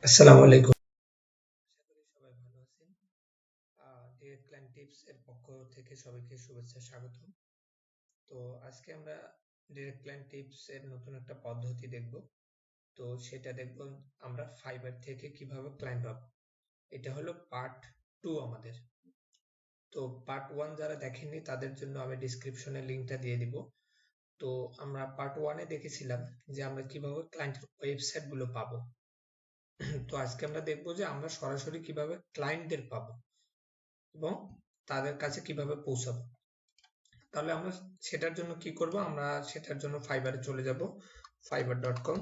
আসসালামু আলাইকুম। আশা করি সবাই ভালো আছেন। ডিরেক্ট ক্লায়েন্ট টিপস এর পক্ষ থেকে সবাইকে শুভেচ্ছা স্বাগতম। তো আজকে আমরা ডিরেক্ট ক্লায়েন্ট টিপস এর নতুন একটা পদ্ধতি দেখব। তো সেটা দেখব আমরা ফাইবার থেকে কিভাবে ক্লায়েন্ট পাবো। এটা হলো পার্ট 2 আমাদের। তো পার্ট 1 যারা দেখেননি তাদের জন্য আমি ডেসক্রিপশনে লিংকটা দিয়ে দিব। তো আমরা পার্ট 1 এ দেখেছিলাম যে আমরা কিভাবে ক্লায়েন্টের ওয়েবসাইট গুলো পাবো। তো আজকে আমরা দেখব যে আমরা সরাসরি কিভাবে ক্লায়েন্টদের পাবো এবং তাদের কাছে কিভাবে পৌঁছাবো। তাহলে আমরা সেটার জন্য কি করব, আমরা সেটার জন্য ফাইবারে চলে যাব। fiverr.com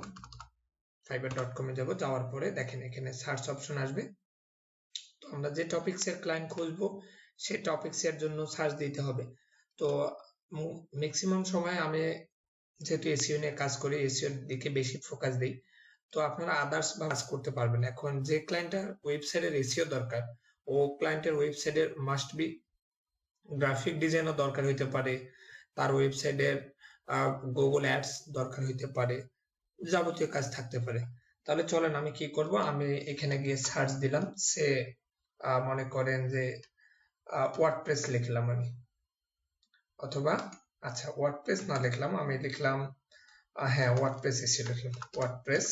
এ যাব। যাওয়ার পরে দেখেন এখানে সার্চ অপশন আসবে। তো আমরা যে টপিকস এর ক্লায়েন্ট খুঁজবো সেই টপিকস এর জন্য সার্চ দিতে হবে। তো ম্যাক্সিমাম সময় আমি যেহেতু এসইও নিয়ে কাজ করি, এসইও এর দিকে বেশি ফোকাস দেই। তো আপনারা আদার্স কাজ করতে পারবেন। এখন যে ক্লায়েন্টের ওয়েবসাইটের এসইও দরকার, ও ক্লায়েন্টের ওয়েবসাইটের মাস্ট বি গ্রাফিক ডিজাইনও দরকার হইতে পারে, তার ওয়েবসাইটের গুগল অ্যাডস দরকার হইতে পারে, যাবতীয় কাজ থাকতে পারে। তাহলে চলেন আমি কি করব, আমি এখানে গিয়ে সার্চ দিলাম। সে মনে করেন যে ওয়ার্ডপ্রেস লিখলাম আমি, অথবা আচ্ছা ওয়ার্ডপ্রেস না লিখলাম, আমি লিখলাম হ্যাঁ ওয়ার্ডপ্রেস এসিও লিখলাম। ওয়ার্ডপ্রেস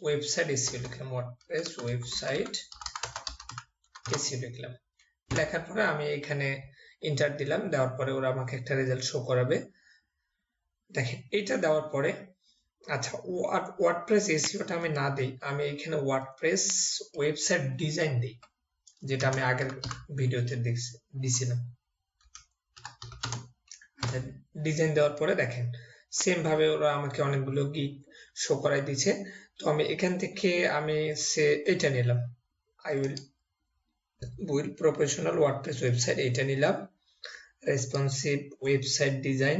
ওয়েবসাইট এসিও লিখলাম। ওয়ার্ডপ্রেস ওয়েবসাইট এসিও লিখলাম। লেখার পরে আমি এখানে এন্টার দিলাম। দেওয়ার পরে ওরা আমাকে একটা রেজাল্ট শো করাবে। দেখেন এটা দেওয়ার পরে আচ্ছা ওয়ার্ডপ্রেস এসইওটা আমি না দেই, আমি এখানে ওয়ার্ডপ্রেস ওয়েবসাইট ডিজাইন দিই, যেটা আমি আগের ভিডিওতে দিছিলাম। ডিজাইন দেওয়ার পরে দেখেন সেম ভাবে ওরা আমাকে অনেকগুলো গিগ শো করাই দিচ্ছে। তো আমি এখান থেকে আমি এটা নিলাম, I will professional WordPress website, এটা নিলাম। রেসপন্সিভ ওয়েবসাইট ডিজাইন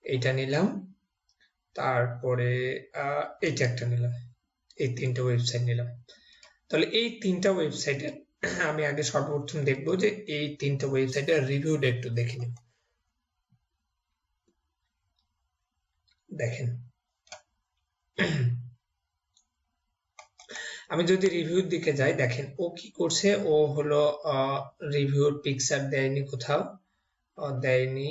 এটা নিলাম। তারপরে এইটা একটা নিলাম। এই তিনটা ওয়েবসাইট নিলাম। তাহলে এই তিনটা ওয়েবসাইটে আমি আগে সর্বপ্রথম দেখবো যে এই তিনটা ওয়েবসাইটের রিভিউটা একটু দেখে নিব। দেখেন আমি যদি রিভিউর দিকে যাই, দেখেন ও কি করছে, ও হলো রিভিউর পিকচার দেয়নি, কোথাও দেয়নি।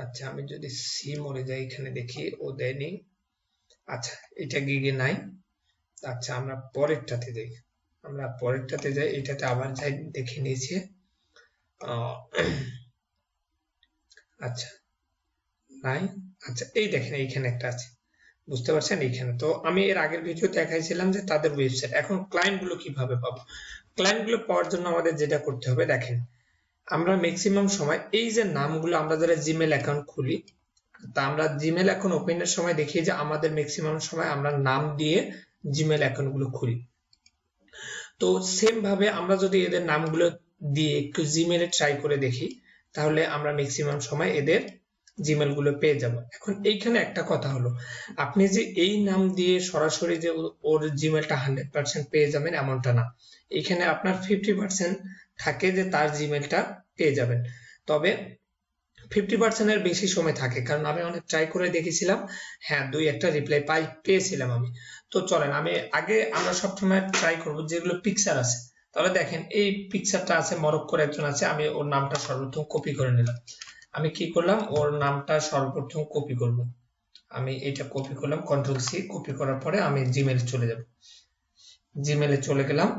আচ্ছা আমি যদি সি মোড়ে যাই, এখানে দেখি ও দেয়নি। আচ্ছা এটা গিগে নাই। আচ্ছা আমরা পরেরটাতে যাই, এটাতে আবার যাই, দেখে নিয়েছি। আচ্ছা নাই। আচ্ছা এই দেখেন এইখানে একটা আছে, বুঝতে পারছেন এইখানে। তো আমি এর আগের ভিডিও দেখাইছিলাম যে তাদের ওয়েবসাইট। এখন ক্লায়েন্ট গুলো কিভাবে পাবো, ক্লায়েন্ট গুলো পাওয়ার জন্য আমাদের যেটা করতে হবে, দেখেন আমরা ম্যাক্সিমাম সময় এই যে নামগুলো, আমরা যারা জিমেল অ্যাকাউন্ট খুলি, তা আমরা জিমেল অ্যাকাউন্ট ওপেনের সময় দেখি যে আমাদের ম্যাক্সিমাম সময় আমরা নাম দিয়ে জিমেল অ্যাকাউন্ট গুলো খুলি। তো সেম ভাবে আমরা যদি এদের নামগুলো দিয়ে একটু জিমেলে ট্রাই করে দেখি, তাহলে আমরা ম্যাক্সিমাম সময় এদের জিমেল গুলো পেয়ে যাব। এখন এইখানে একটা কথা হলো, আপনি যে এই নাম দিয়ে সরাসরি যে ওর জিমেলটা 100% পেয়ে যাবেন এমনটা না। এখানে আপনার 50% থাকে যে তার জিমেলটা পেয়ে যাবেন। তবে 50% এর বেশি সময় থাকে, কারণ আমি অনেক ট্রাই করে দেখেছিলাম। হ্যাঁ দুই একটা রিপ্লাই পেয়েছিলাম আমি। তো চলেন আমি আগে, আমরা সবসময় ট্রাই করব যেগুলো পিকচার আছে। তাহলে দেখেন এই পিকচারটা আছে, মরক্কোর একজন আছে, আমি ওর নামটা সর্বপ্রথম কপি করে নিলাম। আমি কি করলাম, ওর নামটা সর্বপ্রথম কপি করব। আমি এটা কপি করলাম, কন্ট্রোল সি, কপি করার পরে আমি জিমেলে চলে যাব। জিমেলে চলে গেলাম।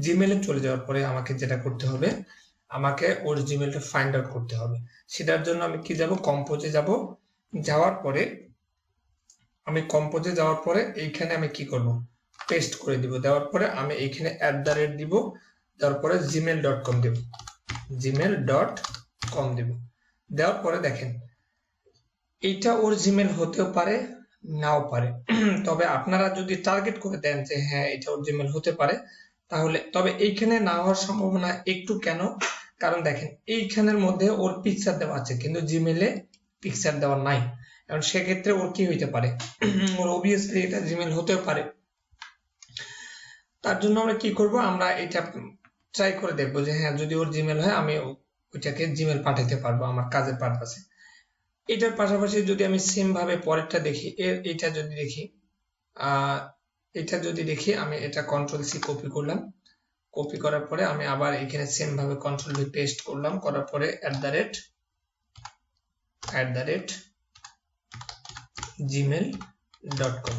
জিমেলে চলে যাওয়ার পরে আমাকে যেটা করতে হবে, আমাকে ওর জিমেলটা ফাইন্ড আউট করতে হবে। সেটার জন্য আমি কি যাব, কম্পোজে যাব। যাওয়ার পরে এইখানে আমি কি করব, পেস্ট করে দিব। দেওয়ার পরে আমি এইখানে @ দিব। দেওয়ার পরে gmail.com দেব, gmail.com দেব। দেওয়ার পরে দেখেন এইটা ওর জিমেল হতেও পারে, নাও পারে। তবে আপনারা যদি টার্গেট করে দেন যে হ্যাঁ এটা ওর জিমেল হতে পারে, তাহলে তবে এইখানে না হওয়ার সম্ভাবনা একটু। কেন, কারণ দেখেন এইখানের মধ্যে ওর পিকচার দেওয়া আছে, কিন্তু জিমেলে পিকচার দেওয়া নাই। কারণ সেক্ষেত্রে ওর কি হইতে পারে, ওর অবভিয়াসলি এটা জিমেল হতেও পারে। তার জন্য আমরা কি করব, আমরা এটা ট্রাই করে দেখবো যে হ্যাঁ যদি ওর জিমেল হয় আমি ওইটাকে জিমেল পাঠাতে পারবো আমার কাজের পারপাসে। এটার পাশাপাশি যদি আমি সেম ভাবে পরেরটা দেখি, এটা যদি দেখি, আহ এটা যদি দেখি, আমি এটা কন্ট্রোল সি কপি করলাম, কপি করার পরে আমি আবার এখানে সেম ভাবে কন্ট্রোল ভি পেস্ট করলাম, করার পরে @gmail.com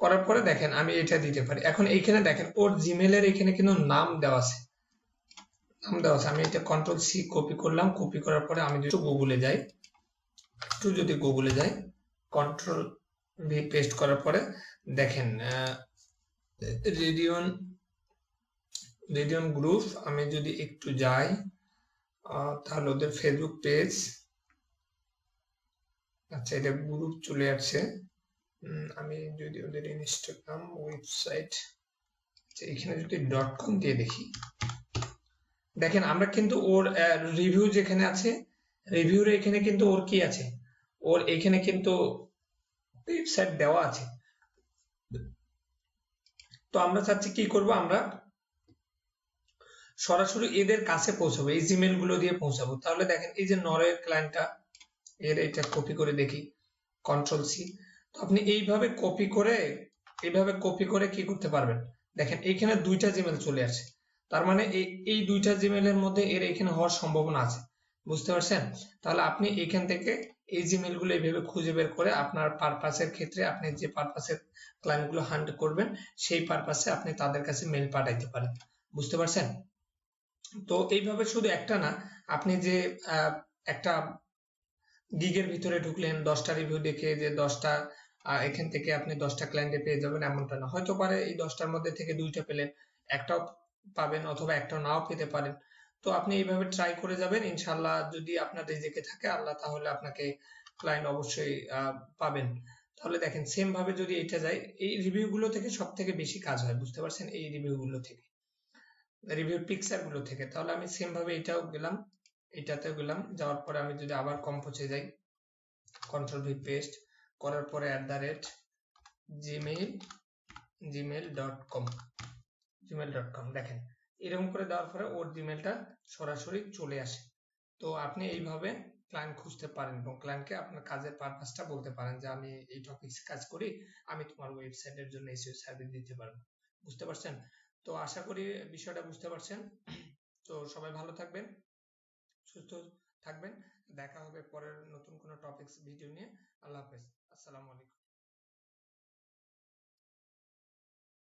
করার পরে দেখেন আমি এটা দিতে পারি। এখন এইখানে দেখেন ওর জিমেলের এখানে কিন্তু নাম দেওয়া আছে, আমি এটা কন্ট্রোল সি কপি করলাম, কপি করার পরে আমি যদি গুগলে যাই, কন্ট্রোল ভি পেস্ট করার পরে দেখেন রেডিয়ন গ্রুপ, আমি যদি একটু যাই তাহলে ওদের ফেসবুক পেজ, আচ্ছা এটা গ্রুপ চলে আসছে। আমি যদি ওদের ইনস্টাগ্রাম ওয়েবসাইট, আচ্ছা এখানে যদি .com দিয়ে দেখি, দেখেন আমরা কিন্তু ওর রিভিউ যেখানে আছে, রিভিউর এখানে কিন্তু ওর কি আছে, ওর এখানে কিন্তু ওয়েবসাইট দেওয়া আছে। তো আমরা চাচ্ছি কি করব, আমরা সরাসরি এদের কাছে পৌঁছাবো, এই জিমেল গুলো দিয়ে পৌঁছাবো। তাহলে দেখেন এই যে নরওয়ের ক্লায়েন্টটা, এর এটা কপি করে দেখি, কন্ট্রোল সি। তো আপনি এইভাবে কপি করে কি করতে পারবেন, দেখেন এইখানে দুইটা জিমেল চলে আসে, তার মানে এই দুইটা জিমেলের মধ্যে এর এখানে হওয়ার সম্ভাবনা আছে, বুঝতে পারছেন? তাহলে আপনি এখান থেকে এই জিমেল গুলো এইভাবে খুঁজে বের করে আপনার পারপাসের ক্ষেত্রে, আপনি যে পারপাসের ক্লায়েন্ট গুলো হ্যান্ডেল করবেন সেই পারপাসে আপনি তাদের কাছে মেল পাঠাইতে পারেন, বুঝতে পারছেন? তো এইভাবে শুধু একটা না, আপনি যে একটা গিগের ভিতরে ঢুকলেন 10টা রিভিউ দেখে যে 10টা এখান থেকে আপনি 10টা ক্লায়েন্টে পেয়ে যাবেন এমনটা না, হয়তো পারে এই 10টার মধ্যে থেকে 2টা পেলেন, একটাও পাবেন অথবা একটাও নাও পেতে পারেন। তো আপনি এইভাবে ট্রাই করে যাবেন, ইনশাআল্লাহ যদি আপনার রিজিকে থাকে আল্লাহ তাহলে আপনাকে ক্লায়েন্ট অবশ্যই পাবেন। তাহলে দেখেন সেম ভাবে যদি এটা যায়, এই রিভিউ গুলো থেকে সব থেকে বেশি কাজ হয়, বুঝতে পারছেন? এই রিভিউ গুলো থেকে, রিভিউ পিকচার গুলো থেকে। তাহলে আমি সেম ভাবে এটাতেও গেলাম, যাওয়ার পরে আমি যদি আবার কম্পোজে যাই, কন্ট্রোল ভি পেস্ট করার পরে gmail.com দেখেন এরকম করে দেওয়ার পরে ওর জিমেলটা সরাসরি চলে আসে। তো আপনি এইভাবে ক্লায়েন্ট খুঁজতে পারেন এবং ক্লায়েন্টকে আপনার কাজের পারপাসটা বলতে পারেন যে আমি এই টপিকসে কাজ করি, আমি তোমার ওয়েবসাইটের জন্য এসইও সার্ভিস দিতে পারবো, বুঝতে পারছেন? তো আশা করি বিষয়টা বুঝতে পারছেন। তো সবাই ভালো থাকবেন, সুস্থ থাকবেন, দেখা হবে পরের নতুন কোনো টপিকস ভিডিও নিয়ে। আল্লাহ হাফেজ, আসসালামু আলাইকুম।